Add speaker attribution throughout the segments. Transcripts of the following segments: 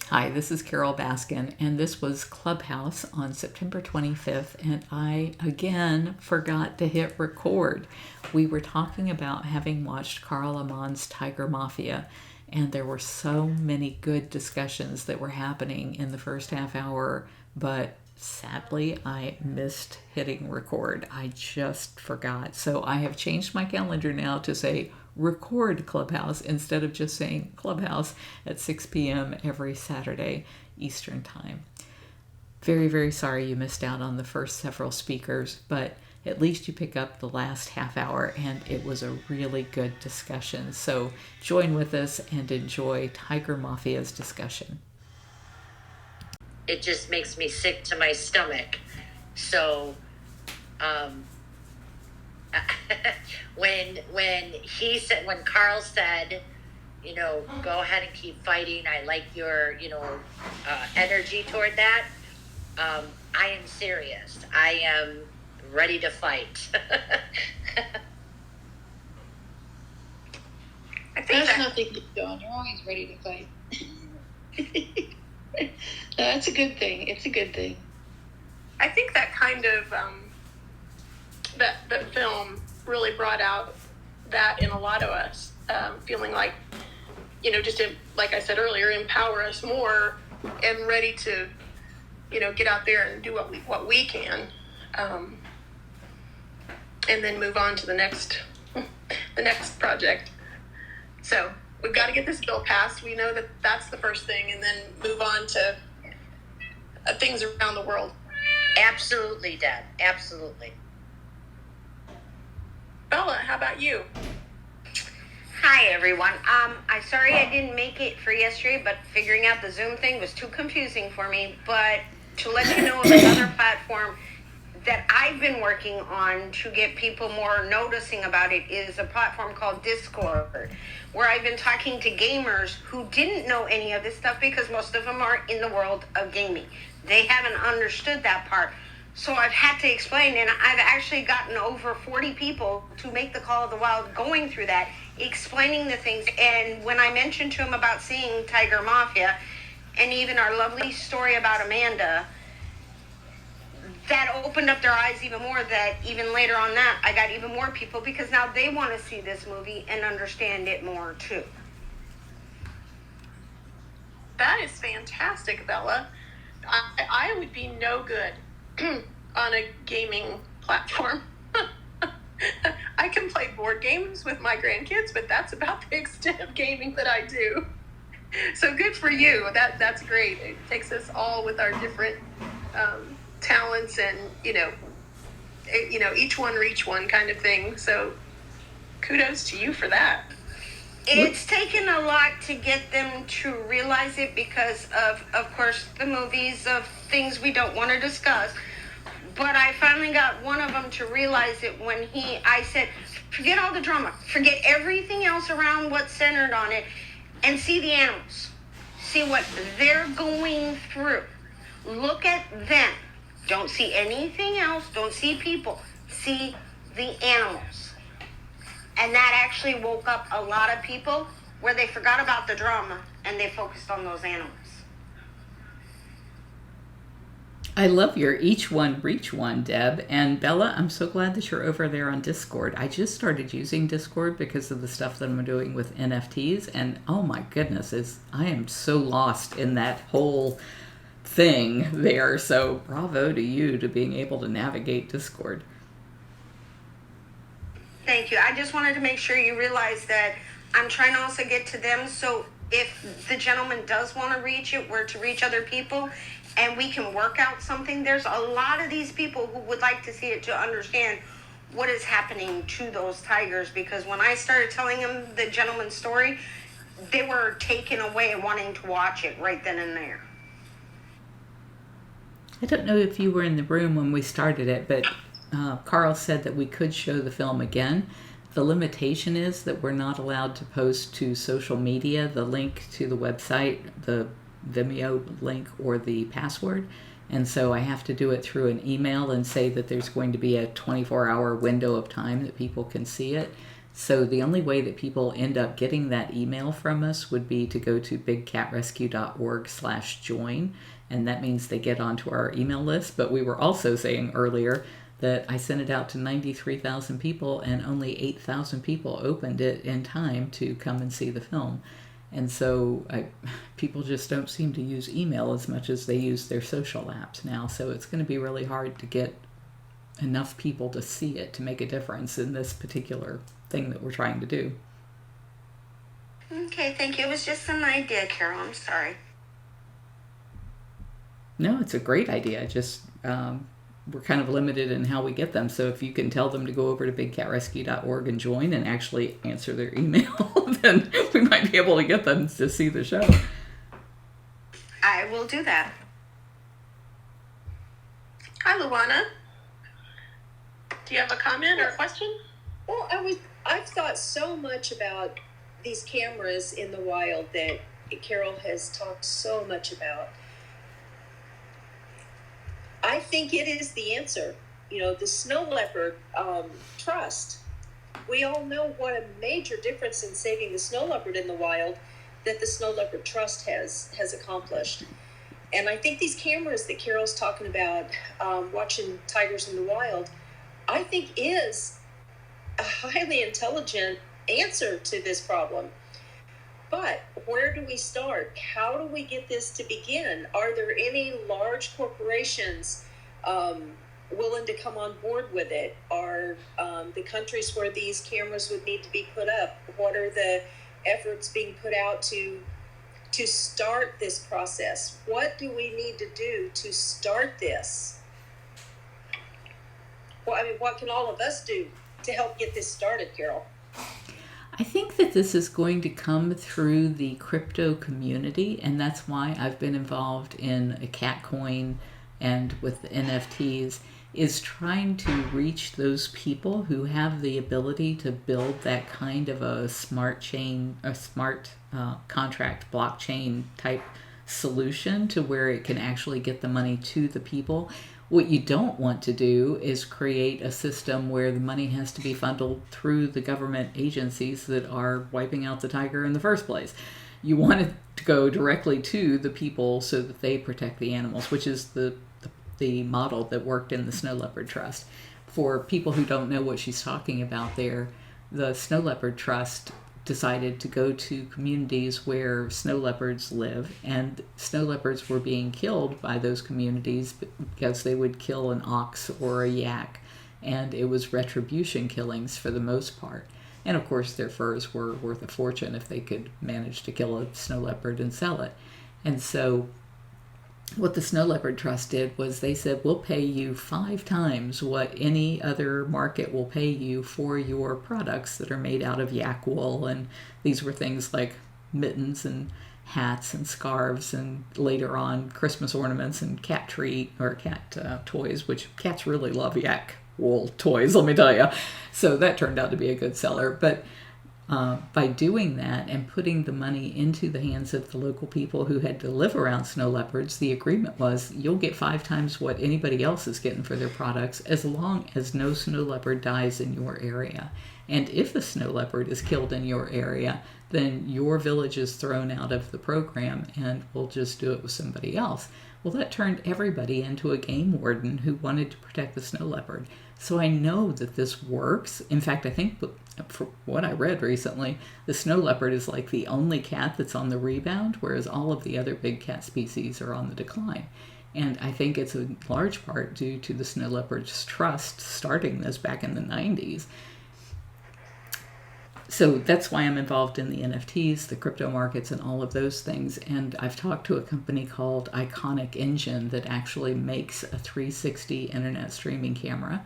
Speaker 1: Hi, this is Carol Baskin, and this was Clubhouse on September 25th, and I again forgot to hit record. We were talking about having watched Karl Ammann's Tiger Mafia, and there were so many good discussions that were happening in the first half hour, but sadly, I missed hitting record. I just forgot. So I have changed my calendar now to say record Clubhouse instead of just saying Clubhouse at 6 p.m. every Saturday Eastern Time. Very, very sorry you missed out on the first several speakers, but at least you pick up the last half hour, and it was a really good discussion. So join with us and enjoy Tiger Mafia's discussion.
Speaker 2: It just makes me sick to my stomach. So, when when Karl said, go ahead and keep fighting. I like your, energy toward that. I am serious. I am ready to fight.
Speaker 3: I think that's nothing to do on. You're always ready to fight. No, that's a good thing. It's a good thing.
Speaker 4: I think that kind of that film really brought out that in a lot of us, feeling like, just to, like I said earlier, empower us more and ready to, get out there and do what we can, and then move on to the next project. So we've got to get this bill passed. We know that that's the first thing, and then move on to things around the world.
Speaker 2: Absolutely, Deb. Absolutely.
Speaker 4: Bella, how about you?
Speaker 5: Hi, everyone. I'm sorry I didn't make it for yesterday, but figuring out the Zoom thing was too confusing for me. But to let you know of another platform that I've been working on to get people more noticing about it is a platform called Discord, where I've been talking to gamers who didn't know any of this stuff because most of them are in the world of gaming. They haven't understood that part. So I've had to explain, and I've actually gotten over 40 people to make the Call of the Wild going through that, explaining the things. And when I mentioned to them about seeing Tiger Mafia and even our lovely story about Amanda, that opened up their eyes even more, that even later on that, I got even more people because now they want to see this movie and understand it more too.
Speaker 4: That is fantastic, Bella. I would be no good on a gaming platform. I can play board games with my grandkids, but that's about the extent of gaming that I do. So good for you. That's great. It takes us all with our different talents and, each one reach one kind of thing. So kudos to you for that.
Speaker 5: It's taken a lot to get them to realize it because of course, the movies of things we don't want to discuss. But I finally got one of them to realize it when I said, forget all the drama, forget everything else around what's centered on it, and see the animals. See what they're going through. Look at them. Don't see anything else. Don't see people. See the animals. And that actually woke up a lot of people where they forgot about the drama and they focused on those animals.
Speaker 1: I love your each one reach one, Deb. And Bella, I'm so glad that you're over there on Discord. I just started using Discord because of the stuff that I'm doing with NFTs. And oh my goodness, I am so lost in that whole thing there. So bravo to you to being able to navigate Discord.
Speaker 5: Thank you. I just wanted to make sure you realize that I'm trying to also get to them. So if the gentleman does want to reach it, we're to reach other people and we can work out something. There's a lot of these people who would like to see it to understand what is happening to those tigers. Because when I started telling them the gentleman's story, they were taken away wanting to watch it right then and there.
Speaker 1: I don't know if you were in the room when we started it, but Karl said that we could show the film again. The limitation is that we're not allowed to post to social media the link to the website, the Vimeo link, or the password. And so I have to do it through an email and say that there's going to be a 24-hour window of time that people can see it. So the only way that people end up getting that email from us would be to go to bigcatrescue.org/join. And that means they get onto our email list. But we were also saying earlier that I sent it out to 93,000 people and only 8,000 people opened it in time to come and see the film. And so people just don't seem to use email as much as they use their social apps now. So it's going to be really hard to get enough people to see it to make a difference in this particular thing that we're trying to do.
Speaker 5: Okay, thank you. It was just an idea, Carol. I'm sorry.
Speaker 1: No, it's a great idea. Just we're kind of limited in how we get them. So if you can tell them to go over to bigcatrescue.org and join and actually answer their email, then we might be able to get them to see the show.
Speaker 5: I will do that.
Speaker 4: Hi, Luana. Do you have a comment or a question?
Speaker 6: Well, I've thought so much about these cameras in the wild that Carol has talked so much about. I think it is the answer. The snow leopard trust. We all know what a major difference in saving the snow leopard in the wild that the snow leopard trust has accomplished. And I think these cameras that Carol's talking about, watching tigers in the wild, I think is a highly intelligent answer to this problem. But where do we start? How do we get this to begin? Are there any large corporations willing to come on board with it? Are the countries where these cameras would need to be put up? What are the efforts being put out to start this process? What do we need to do to start this? Well, what can all of us do to help get this started, Carol?
Speaker 1: I think that this is going to come through the crypto community, and that's why I've been involved in a cat coin and with the NFTs, is trying to reach those people who have the ability to build that kind of a smart chain, a smart contract blockchain type solution to where it can actually get the money to the people. What you don't want to do is create a system where the money has to be funneled through the government agencies that are wiping out the tiger in the first place. You want it to go directly to the people so that they protect the animals, which is the model that worked in the Snow Leopard Trust. For people who don't know what she's talking about there, the Snow Leopard Trust decided to go to communities where snow leopards live, and snow leopards were being killed by those communities because they would kill an ox or a yak, and it was retribution killings for the most part. And of course their furs were worth a fortune if they could manage to kill a snow leopard and sell it. And so what the Snow Leopard Trust did was they said, we'll pay you 5 times what any other market will pay you for your products that are made out of yak wool. And these were things like mittens and hats and scarves, and later on Christmas ornaments and cat toys, which cats really love yak wool toys, let me tell you. So that turned out to be a good seller. But by doing that and putting the money into the hands of the local people who had to live around snow leopards, the agreement was you'll get 5 times what anybody else is getting for their products as long as no snow leopard dies in your area. And if a snow leopard is killed in your area, then your village is thrown out of the program and we'll just do it with somebody else. Well, that turned everybody into a game warden who wanted to protect the snow leopard. So I know that this works. In fact, I think for what I read recently, the snow leopard is like the only cat that's on the rebound, whereas all of the other big cat species are on the decline. And I think it's in large part due to the Snow Leopard's Trust starting this back in the 90s. So that's why I'm involved in the NFTs, the crypto markets, and all of those things. And I've talked to a company called Iconic Engine that actually makes a 360 internet streaming camera.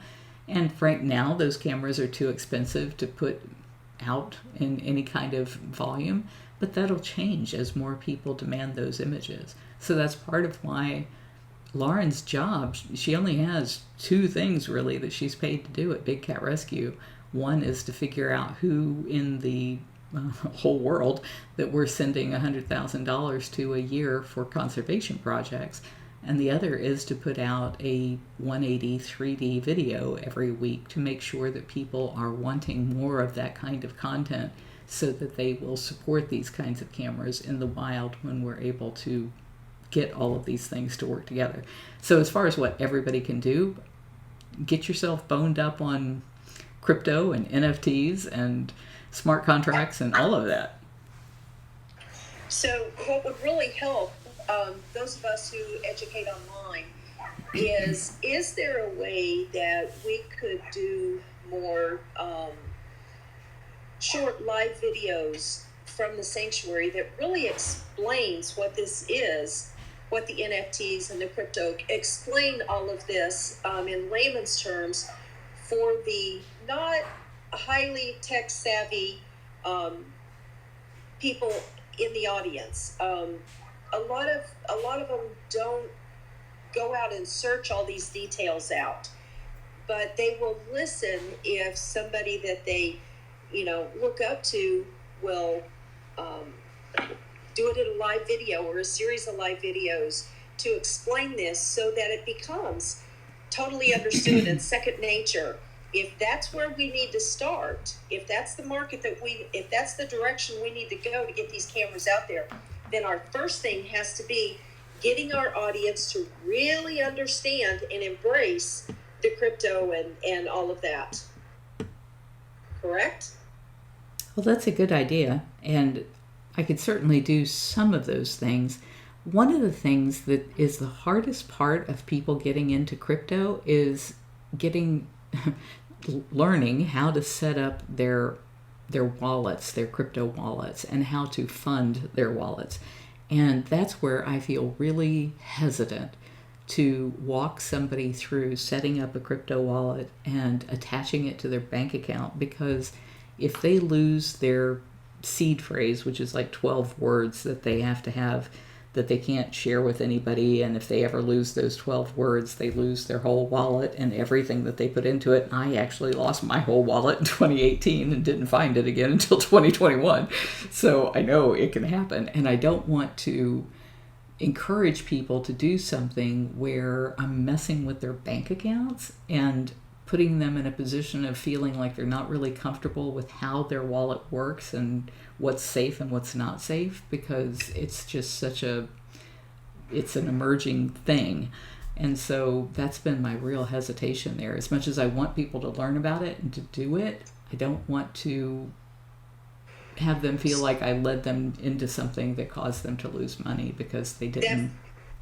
Speaker 1: And right now, those cameras are too expensive to put out in any kind of volume, but that'll change as more people demand those images. So that's part of why Lauren's job, she only has 2 things really that she's paid to do at Big Cat Rescue. One is to figure out who in the whole world that we're sending $100,000 to a year for conservation projects. and the other is to put out a 180 3D video every week to make sure that people are wanting more of that kind of content so that they will support these kinds of cameras in the wild when we're able to get all of these things to work together. So as far as what everybody can do, get yourself boned up on crypto and NFTs and smart contracts and all of that.
Speaker 6: So what would really help those of us who educate online is there a way that we could do more short live videos from the sanctuary that really explains what this is, what the NFTs and the crypto, explain all of this in layman's terms for the not highly tech savvy people in the audience. A lot of them don't go out and search all these details out, but they will listen if somebody that they, look up to will do it in a live video or a series of live videos to explain this so that it becomes totally understood and second nature. If that's where we need to start, if that's the market if that's the direction we need to go to get these cameras out there, then our first thing has to be getting our audience to really understand and embrace the crypto and all of that. Correct?
Speaker 1: Well, that's a good idea, and I could certainly do some of those things. One of the things that is the hardest part of people getting into crypto is learning how to set up their wallets, their crypto wallets, and how to fund their wallets. And that's where I feel really hesitant to walk somebody through setting up a crypto wallet and attaching it to their bank account, because if they lose their seed phrase, which is like 12 words that they have to have that they can't share with anybody, and if they ever lose those 12 words, they lose their whole wallet and everything that they put into it. I actually lost my whole wallet in 2018 and didn't find it again until 2021. So I know it can happen, and I don't want to encourage people to do something where I'm messing with their bank accounts and putting them in a position of feeling like they're not really comfortable with how their wallet works and what's safe and what's not safe, because it's just it's an emerging thing. And so that's been my real hesitation there. As much as I want people to learn about it and to do it, I don't want to have them feel like I led them into something that caused them to lose money because they didn't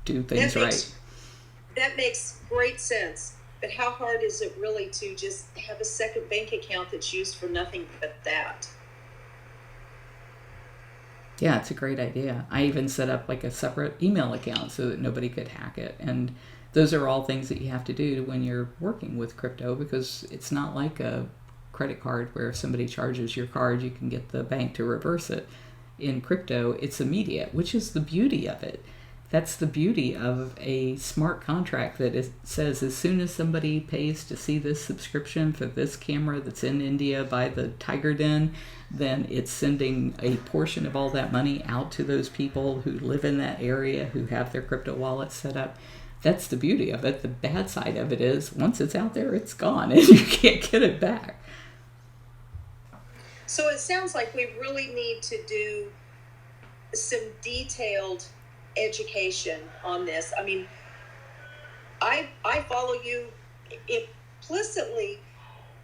Speaker 1: do things right.
Speaker 6: That makes great sense. But how hard is it really to just have a second bank account that's used for nothing but that?
Speaker 1: Yeah, it's a great idea. I even set up like a separate email account so that nobody could hack it. And those are all things that you have to do when you're working with crypto, because it's not like a credit card where if somebody charges your card, you can get the bank to reverse it. In crypto, it's immediate, which is the beauty of it. That's the beauty of a smart contract, that it says as soon as somebody pays to see this subscription for this camera that's in India by the Tiger Den, then it's sending a portion of all that money out to those people who live in that area who have their crypto wallets set up. That's the beauty of it. The bad side of it is once it's out there, it's gone and you can't get it back.
Speaker 6: So it sounds like we really need to do some detailed education on this. I mean, I follow you implicitly,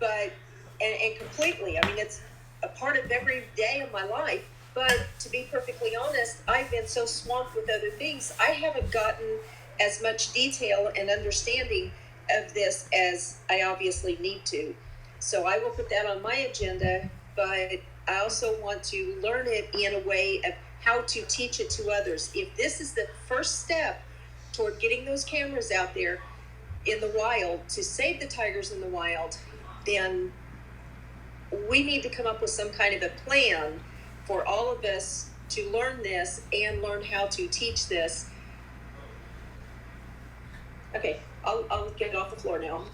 Speaker 6: but and completely. I mean, it's a part of every day of my life. But to be perfectly honest, I've been so swamped with other things, I haven't gotten as much detail and understanding of this as I obviously need to. So I will put that on my agenda, but I also want to learn it in a way of how to teach it to others. If this is the first step toward getting those cameras out there in the wild to save the tigers in the wild, then we need to come up with some kind of a plan for all of us to learn this and learn how to teach this. Okay, I'll get off the floor now.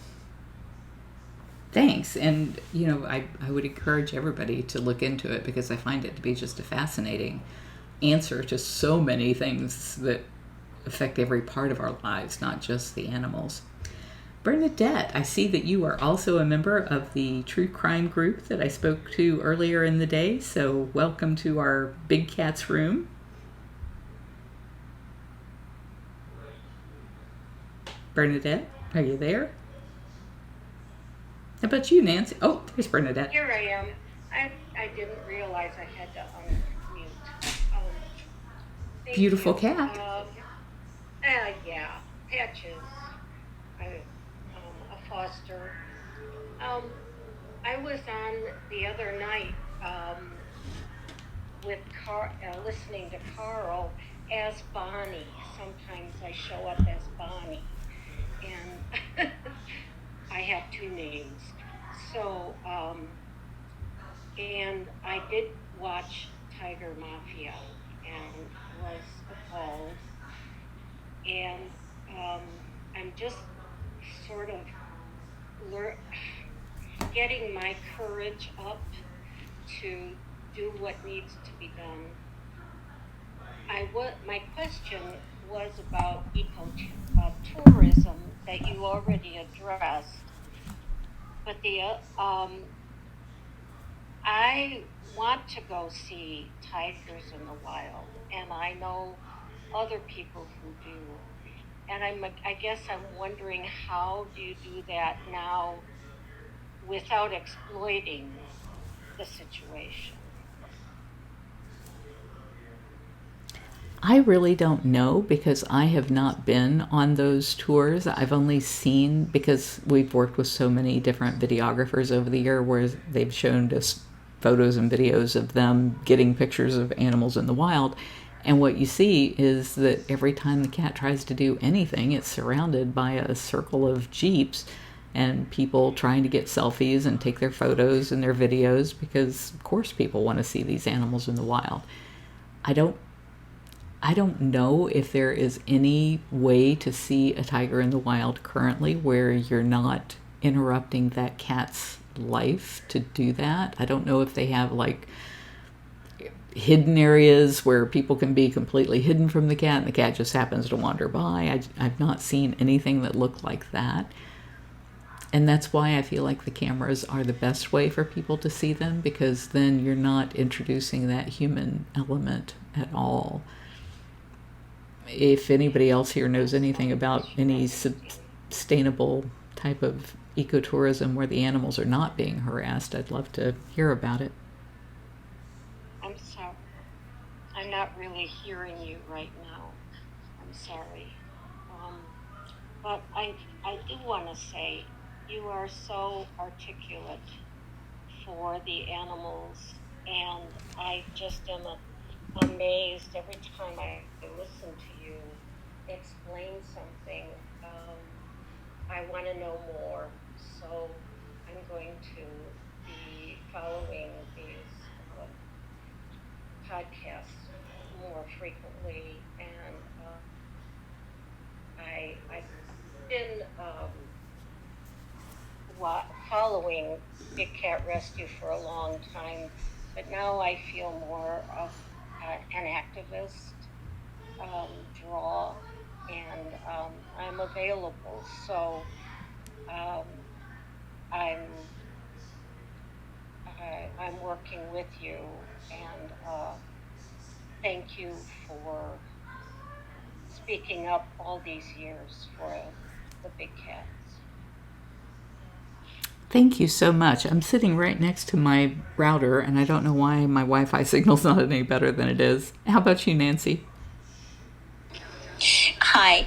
Speaker 1: Thanks. And, I would encourage everybody to look into it, because I find it to be just a fascinating answer to so many things that affect every part of our lives, not just the animals. Bernadette, I see that you are also a member of the true crime group that I spoke to earlier in the day, so welcome to our Big Cats room. Bernadette, are you there? How about you, Nancy? Oh, there's Bernadette.
Speaker 7: Here I am. I didn't realize I had to unmute.
Speaker 1: Beautiful cat.
Speaker 7: Yeah, Patches. A foster. I was on the other night with listening to Carl as Bonnie. Sometimes I show up as Bonnie, and I have two names. So, and I did watch Tiger Mafia and was appalled. And I'm just sort of getting my courage up to do what needs to be done. My question was about tourism that you already addressed, but I want to go see tigers in the wild, and I know other people who do. And I guess I'm wondering, how do you do that now without exploiting the situation?
Speaker 1: I really don't know, because I have not been on those tours. I've only seen, because we've worked with so many different videographers over the year where they've shown us photos and videos of them getting pictures of animals in the wild. And what you see is that every time the cat tries to do anything, it's surrounded by a circle of Jeeps and people trying to get selfies and take their photos and their videos, because of course people want to see these animals in the wild. I don't know if there is any way to see a tiger in the wild currently where you're not interrupting that cat's life to do that. I don't know if they have like hidden areas where people can be completely hidden from the cat and the cat just happens to wander by. I've not seen anything that looked like that. And that's why I feel like the cameras are the best way for people to see them, because then you're not introducing that human element at all. If anybody else here knows anything about any sustainable type of ecotourism where the animals are not being harassed, I'd love to hear about it.
Speaker 7: I'm sorry. I'm not really hearing you right now. I'm sorry. But I do want to say you are so articulate for the animals, and I just am amazed every time I listen to you explain something. I want to know more, so I'm going to be following these podcasts more frequently, and I've been following Big Cat Rescue for a long time, but now I feel more of an activist draw, and I'm available. So I'm working with you, and thank you for speaking up all these years for the big cats.
Speaker 1: Thank you so much. I'm sitting right next to my router, and I don't know why my Wi-Fi signal's not any better than it is. How about you, Nancy?
Speaker 8: Hi.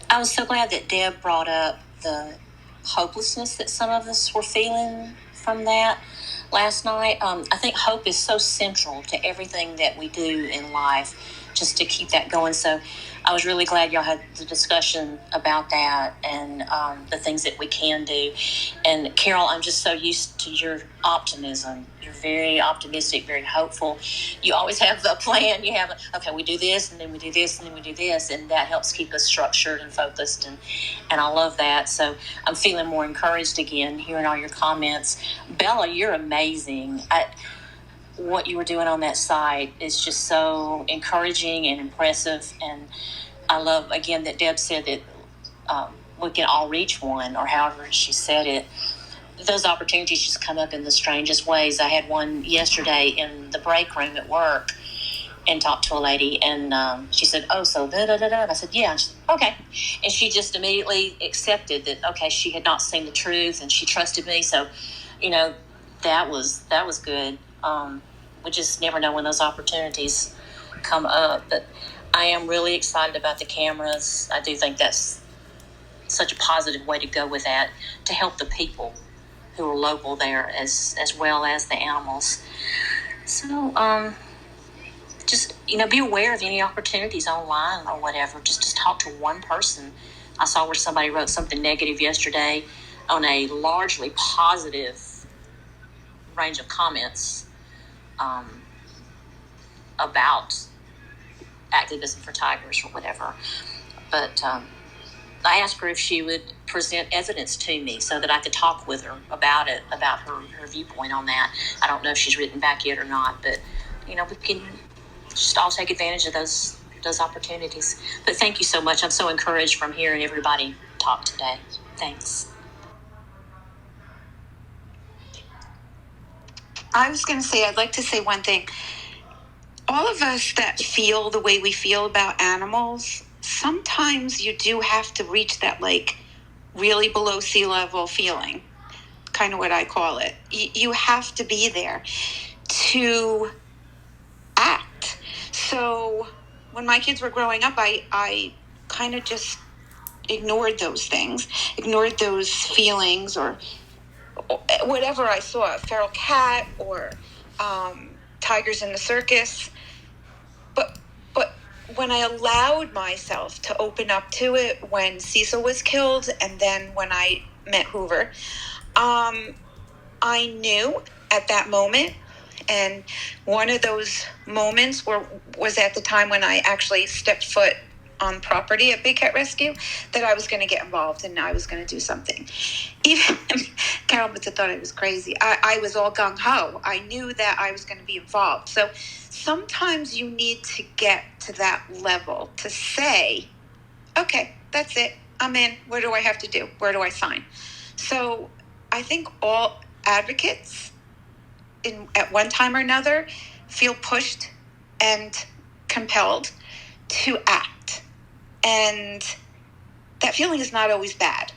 Speaker 8: I was so glad that Deb brought up the hopelessness that some of us were feeling from that last night. I think hope is so central to everything that we do in life, just to keep that going. So I was really glad y'all had the discussion about that and the things that we can do. And Carol, I'm just so used to your optimism. You're very optimistic, very hopeful. You always have the plan. You have, okay, we do this, and then we do this, and then we do this, and that helps keep us structured and focused. And I love that. So I'm feeling more encouraged again, hearing all your comments. Bella, you're amazing. What you were doing on that site is just so encouraging and impressive, and I love, again, that Deb said that we can all reach one, or however she said it. Those opportunities just come up in the strangest ways. I had one yesterday in the break room at work and talked to a lady, and she said, "Oh, so da-da-da-da." And I said, "Yeah." And she said, "Okay." And she just immediately accepted that, okay, she had not seen the truth, and she trusted me. So, that was good. We just never know when those opportunities come up. But I am really excited about the cameras. I do think that's such a positive way to go with that, to help the people who are local there as well as the animals. So just be aware of any opportunities online or whatever. Just talk to one person. I saw where somebody wrote something negative yesterday on a largely positive range of comments about activism for tigers or whatever. But I asked her if she would present evidence to me so that I could talk with her about it, about her viewpoint on that. I don't know if she's written back yet or not, but we can just all take advantage of those opportunities. But thank you so much. I'm so encouraged from hearing everybody talk today. Thanks.
Speaker 3: I was going to say, I'd like to say one thing. All of us that feel the way we feel about animals, sometimes you do have to reach that, like, really below sea level feeling, kind of what I call it. You have to be there to act. So when my kids were growing up, I kind of just ignored those things, ignored those feelings, or whatever I saw, a feral cat or tigers in the circus. But when I allowed myself to open up to it, when Cecil was killed, and then when I met Hoover, I knew at that moment, and one of those moments was at the time when I actually stepped foot on property at Big Cat Rescue, that I was going to get involved and I was going to do something. Even Carol thought I was crazy. I was all gung-ho. I knew that I was going to be involved. So sometimes you need to get to that level to say, okay, that's it. I'm in. What do I have to do? Where do I sign? So I think all advocates at one time or another feel pushed and compelled to act. And that feeling is not always bad.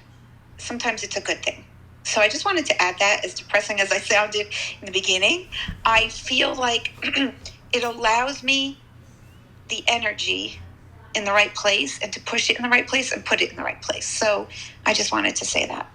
Speaker 3: Sometimes it's a good thing. So I just wanted to add that, as depressing as I sounded in the beginning. I feel like it allows me the energy in the right place, and to push it in the right place and put it in the right place. So I just wanted to say that.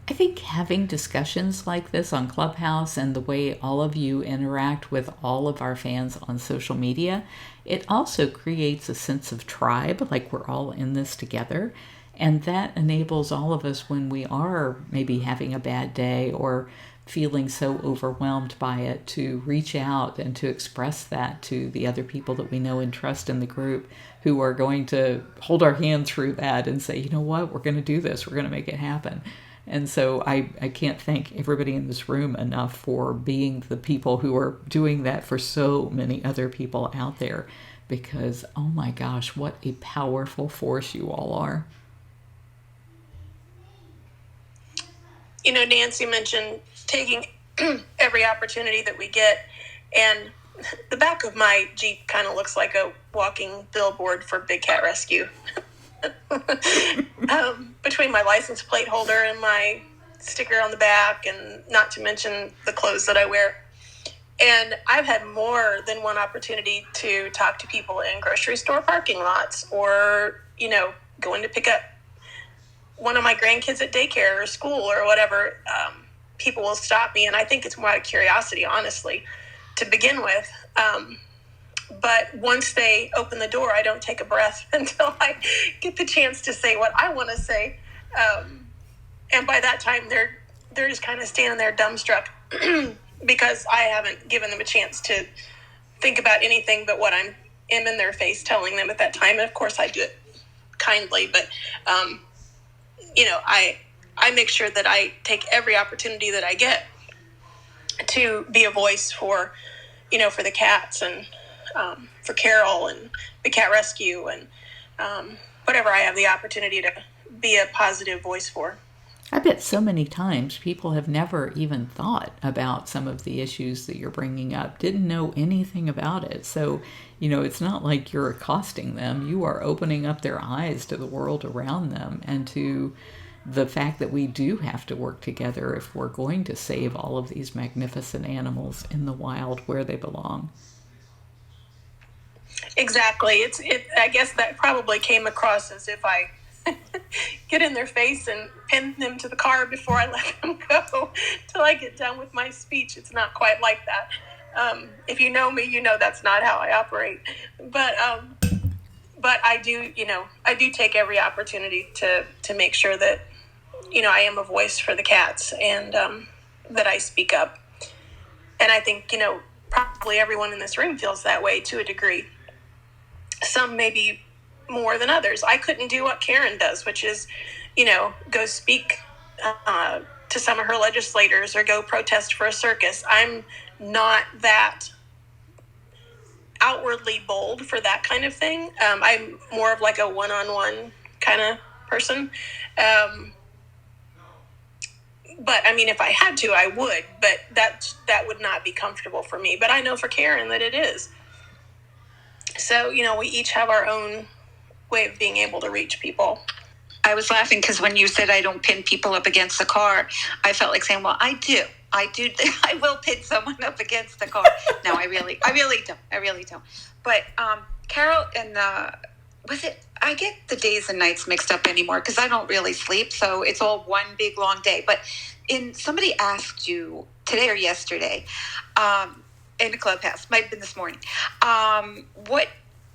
Speaker 1: I think having discussions like this on Clubhouse and the way all of you interact with all of our fans on social media, it also creates a sense of tribe, like we're all in this together. And that enables all of us, when we are maybe having a bad day or feeling so overwhelmed by it, to reach out and to express that to the other people that we know and trust in the group, who are going to hold our hand through that and say, you know what, we're going to do this, we're going to make it happen. And so I can't thank everybody in this room enough for being the people who are doing that for so many other people out there, because, oh my gosh, what a powerful force you all are.
Speaker 4: Nancy mentioned taking every opportunity that we get, and the back of my Jeep kind of looks like a walking billboard for Big Cat Rescue. Between my license plate holder and my sticker on the back, and not to mention the clothes that I wear. And I've had more than one opportunity to talk to people in grocery store parking lots, or, going to pick up one of my grandkids at daycare or school or whatever. People will stop me, and I think it's more out of curiosity, honestly, to begin with. But once they open the door, I don't take a breath until I get the chance to say what I want to say. And by that time, they're just kind of standing there dumbstruck because I haven't given them a chance to think about anything but what I'm in their face telling them at that time. And of course, I do it kindly, but I make sure that I take every opportunity that I get to be a voice for the cats. And for Carol and the cat rescue and whatever I have the opportunity to be a positive voice for.
Speaker 1: I bet so many times people have never even thought about some of the issues that you're bringing up, didn't know anything about it. So, it's not like you're accosting them. You are opening up their eyes to the world around them and to the fact that we do have to work together if we're going to save all of these magnificent animals in the wild where they belong.
Speaker 4: Exactly. I guess that probably came across as if I get in their face and pin them to the car before I let them go till I get done with my speech. It's not quite like that. If you know me, you know that's not how I operate. But I do take every opportunity to make sure that, I am a voice for the cats and that I speak up. And I think, probably everyone in this room feels that way to a degree. Some maybe more than others. I couldn't do what Karen does, which is, go speak to some of her legislators or go protest for a circus. I'm not that outwardly bold for that kind of thing. I'm more of like a one-on-one kind of person. But I mean, if I had to, I would, but that would not be comfortable for me. But I know for Karen that it is. So, we each have our own way of being able to reach people.
Speaker 3: I was laughing because when you said I don't pin people up against the car, I felt like saying, well, I do. I will pin someone up against the car. No, I really don't. But Carol and I get the days and nights mixed up anymore because I don't really sleep. So it's all one big long day. But somebody asked you today or yesterday, in the clubhouse, might have been this morning, what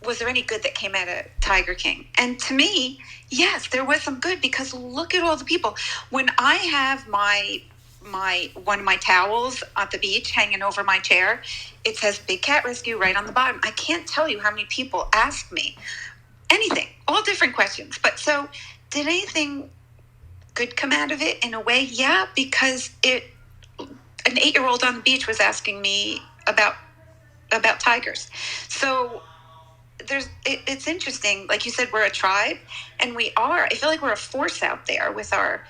Speaker 3: was there any good that came out of Tiger King? And to me, yes, there was some good because look at all the people. When I have my one of my towels at the beach hanging over my chair, it says Big Cat Rescue right on the bottom. I can't tell you how many people ask me anything, all different questions. But so did anything good come out of it in a way? Yeah, because an 8-year-old on the beach was asking me about tigers. So it's interesting. Like you said, we're a tribe, and we are. I feel like we're a force out there with our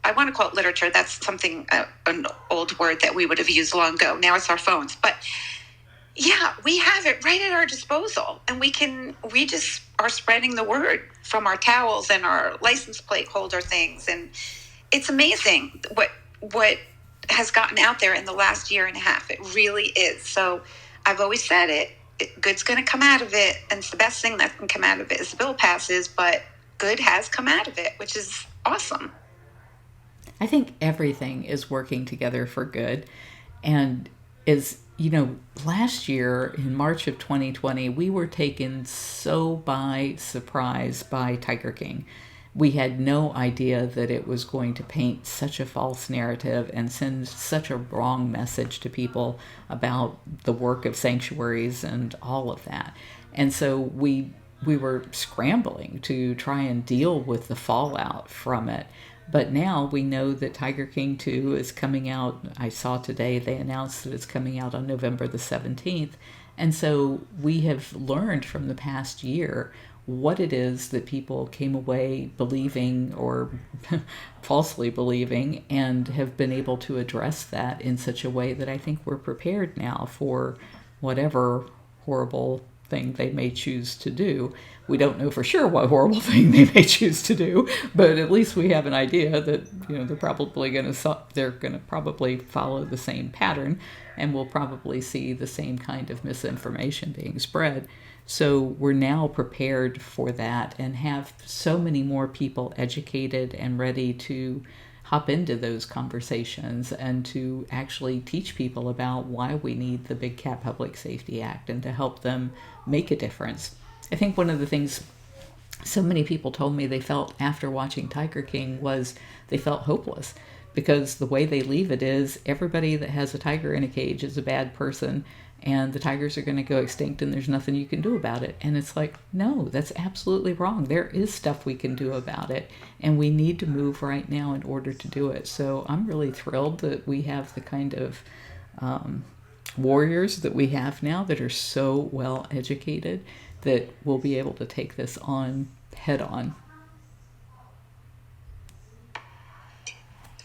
Speaker 3: I want to call it literature. That's something, an old word that we would have used long ago. Now it's our phones. But yeah, we have it right at our disposal, and we just are spreading the word from our towels and our license plate holder things. And it's amazing what has gotten out there in the last year and a half. It really is. So I've always said good's going to come out of it. And it's the best thing that can come out of it is the bill passes, but good has come out of it, which is awesome.
Speaker 1: I think everything is working together for good. And last year in March of 2020, we were taken so by surprise by Tiger King. We had no idea that it was going to paint such a false narrative and send such a wrong message to people about the work of sanctuaries and all of that. And so we were scrambling to try and deal with the fallout from it. But now we know that Tiger King 2 is coming out. I saw today they announced that it's coming out on November the 17th. And so we have learned from the past year what it is that people came away believing or falsely believing, and have been able to address that in such a way that I think we're prepared now for whatever horrible thing they may choose to do. We don't know for sure what horrible thing they may choose to do, but at least we have an idea that they're probably going to probably follow the same pattern, and we'll probably see the same kind of misinformation being spread. So we're now prepared for that and have so many more people educated and ready to hop into those conversations and to actually teach people about why we need the Big Cat Public Safety Act and to help them make a difference. I think one of the things so many people told me they felt after watching Tiger King was they felt hopeless, because the way they leave it is everybody that has a tiger in a cage is a bad person, and the tigers are going to go extinct and there's nothing you can do about it. And it's like, no, that's absolutely wrong. There is stuff we can do about it, and we need to move right now in order to do it. So I'm really thrilled that we have the kind of warriors that we have now that are so well educated that we'll be able to take this on head on.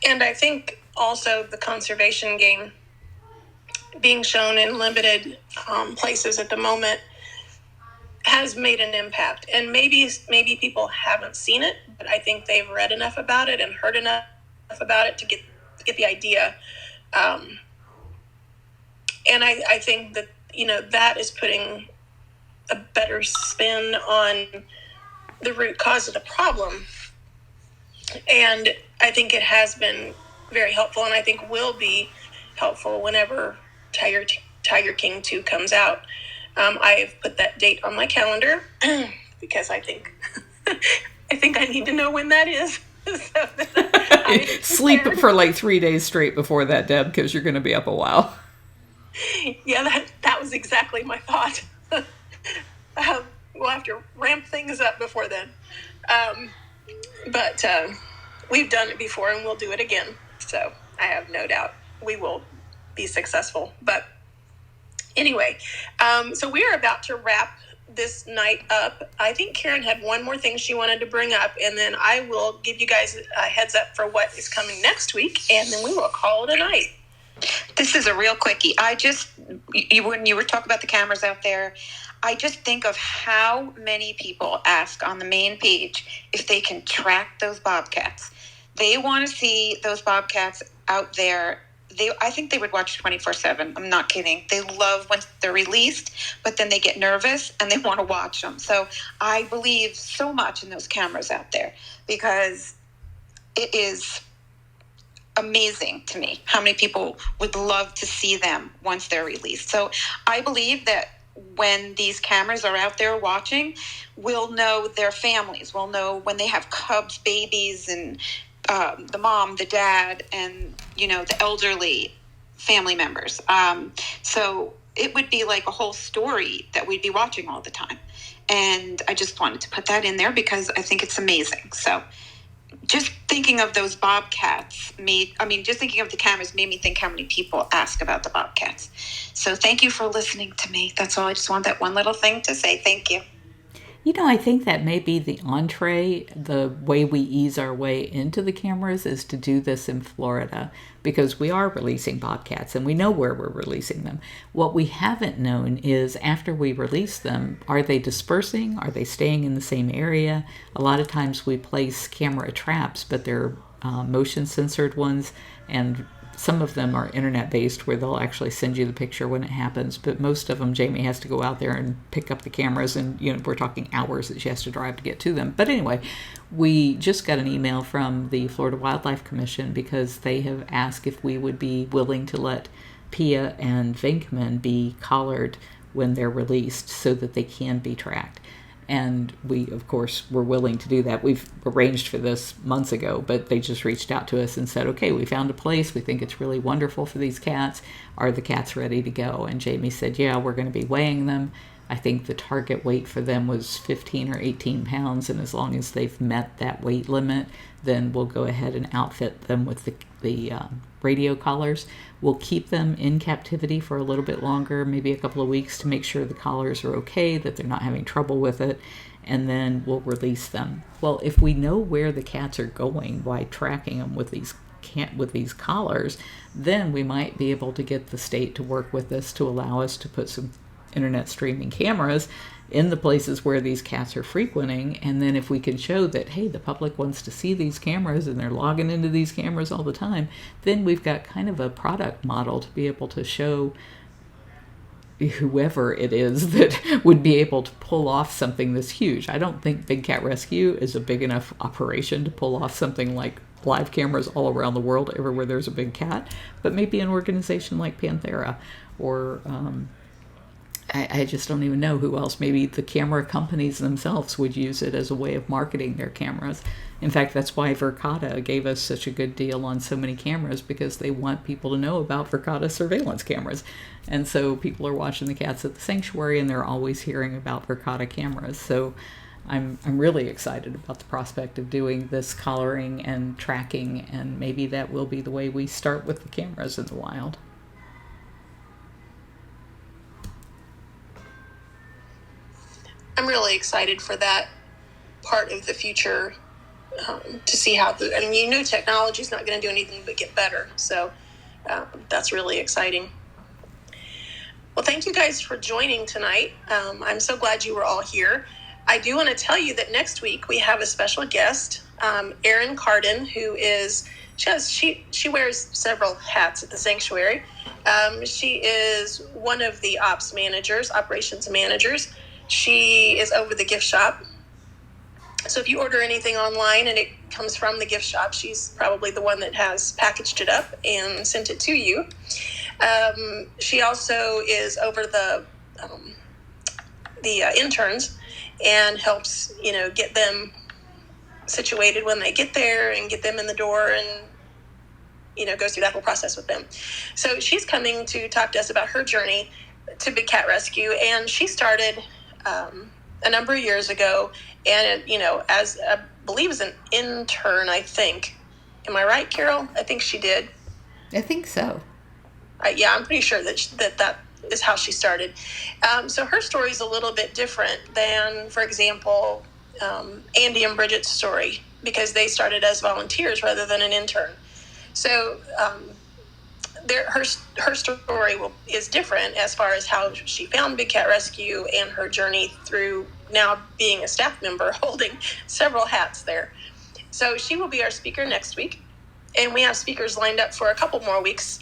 Speaker 4: And I think also the conservation game being shown in limited places at the moment has made an impact. And maybe people haven't seen it, but I think they've read enough about it and heard enough about it to get the idea. And I think that, that is putting a better spin on the root cause of the problem. And I think it has been very helpful, and I think will be helpful whenever Tiger King 2 comes out. I've put that date on my calendar because I think I need to know when that is. So that
Speaker 1: Sleep for like 3 days straight before that, Deb, because you're going to be up a while.
Speaker 4: Yeah, that was exactly my thought. We'll have to ramp things up before then. But we've done it before and we'll do it again. So I have no doubt we will be successful. But anyway, so we are about to wrap this night up. I think Karen had one more thing she wanted to bring up, and then I will give you guys a heads up for what is coming next week, and then we will call it a night.
Speaker 3: This is a real quickie. When you were talking about the cameras out there, I just think of how many people ask on the main page if they can track those bobcats. They want to see those bobcats out there. I think they would watch 24/7. I'm not kidding. They love when they're released, but then they get nervous and they want to watch them. So I believe so much in those cameras out there because it is amazing to me how many people would love to see them once they're released. So I believe that when these cameras are out there watching, we'll know their families. We'll know when they have cubs, babies, and the mom, the dad, and, the elderly family members. So it would be like a whole story that we'd be watching all the time. And I just wanted to put that in there because I think it's amazing. So just thinking of those bobcats just thinking of the cameras made me think how many people ask about the bobcats. So thank you for listening to me. That's all. I just want that one little thing to say. Thank you.
Speaker 1: I think that may be the entree. The way we ease our way into the cameras is to do this in Florida because we are releasing bobcats and we know where we're releasing them. What we haven't known is after we release them, are they dispersing? Are they staying in the same area? A lot of times we place camera traps, but they're motion censored ones, and some of them are internet based where they'll actually send you the picture when it happens, but most of them Jamie has to go out there and pick up the cameras, and we're talking hours that she has to drive to get to them. But anyway, we just got an email from the Florida Wildlife Commission because they have asked if we would be willing to let Pia and Venkman be collared when they're released so that they can be tracked. And we, of course, were willing to do that. We've arranged for this months ago, but they just reached out to us and said, okay, we found a place. We think it's really wonderful for these cats. Are the cats ready to go? And Jamie said, yeah, we're going to be weighing them. I think the target weight for them was 15 or 18 pounds. And as long as they've met that weight limit, then we'll go ahead and outfit them with the radio collars. We'll keep them in captivity for a little bit longer, maybe a couple of weeks, to make sure the collars are okay, that they're not having trouble with it, and then we'll release them. Well, if we know where the cats are going by tracking them with these collars, then we might be able to get the state to work with us to allow us to put some internet streaming cameras in the places where these cats are frequenting. And then if we can show that, hey, the public wants to see these cameras and they're logging into these cameras all the time, then we've got kind of a product model to be able to show whoever it is that would be able to pull off something this huge. I don't think Big Cat Rescue is a big enough operation to pull off something like live cameras all around the world, everywhere there's a big cat, but maybe an organization like Panthera or I just don't even know who else. Maybe the camera companies themselves would use it as a way of marketing their cameras. In fact, that's why Verkada gave us such a good deal on so many cameras, because they want people to know about Verkada surveillance cameras. And so people are watching the cats at the sanctuary and they're always hearing about Verkada cameras. So I'm really excited about the prospect of doing this collaring and tracking, and maybe that will be the way we start with the cameras in the wild.
Speaker 4: really excited for that part of the future, to see how technology is not going to do anything but get better. So that's really exciting. Well, thank you guys for joining tonight. I'm so glad you were all here. I do want to tell you that next week we have a special guest, Erin Carden, who is she wears several hats at the sanctuary. She is one of the operations managers. She is over the gift shop. So if you order anything online and it comes from the gift shop, she's probably the one that has packaged it up and sent it to you. She also is over the interns and helps, get them situated when they get there and get them in the door, and goes through that whole process with them. So she's coming to talk to us about her journey to Big Cat Rescue, and she started a number of years ago, and as I believe as an intern, I think. Am I right, Carol? I think she did.
Speaker 1: I think so.
Speaker 4: Yeah, I'm pretty sure that is how she started. So her story is a little bit different than, for example, Andy and Bridget's story, because they started as volunteers rather than an intern. So her story is different as far as how she found Big Cat Rescue and her journey through now being a staff member, holding several hats there. So she will be our speaker next week, and we have speakers lined up for a couple more weeks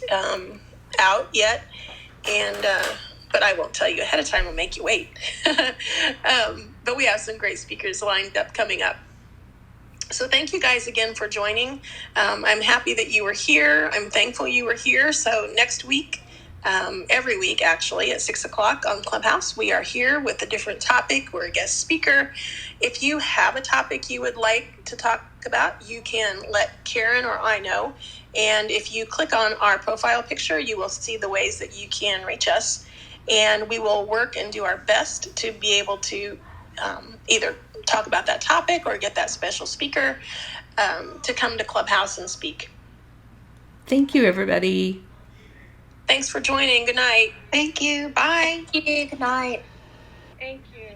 Speaker 4: out yet, and but I won't tell you ahead of time. I'll make you wait. But we have some great speakers lined up coming up. So thank you guys again for joining. I'm happy that you were here. I'm thankful you were here. So next week, every week actually, at 6:00 on ClubHouse, we are here with a different topic. We're a guest speaker. If you have a topic you would like to talk about, you can let Karen or I know. And if you click on our profile picture, you will see the ways that you can reach us. And we will work and do our best to be able to either talk about that topic or get that special speaker to come to ClubHouse and speak.
Speaker 1: Thank you, everybody.
Speaker 4: Thanks for joining. Good night.
Speaker 3: Thank you. Bye.
Speaker 8: Thank you. Good night.
Speaker 7: Thank you.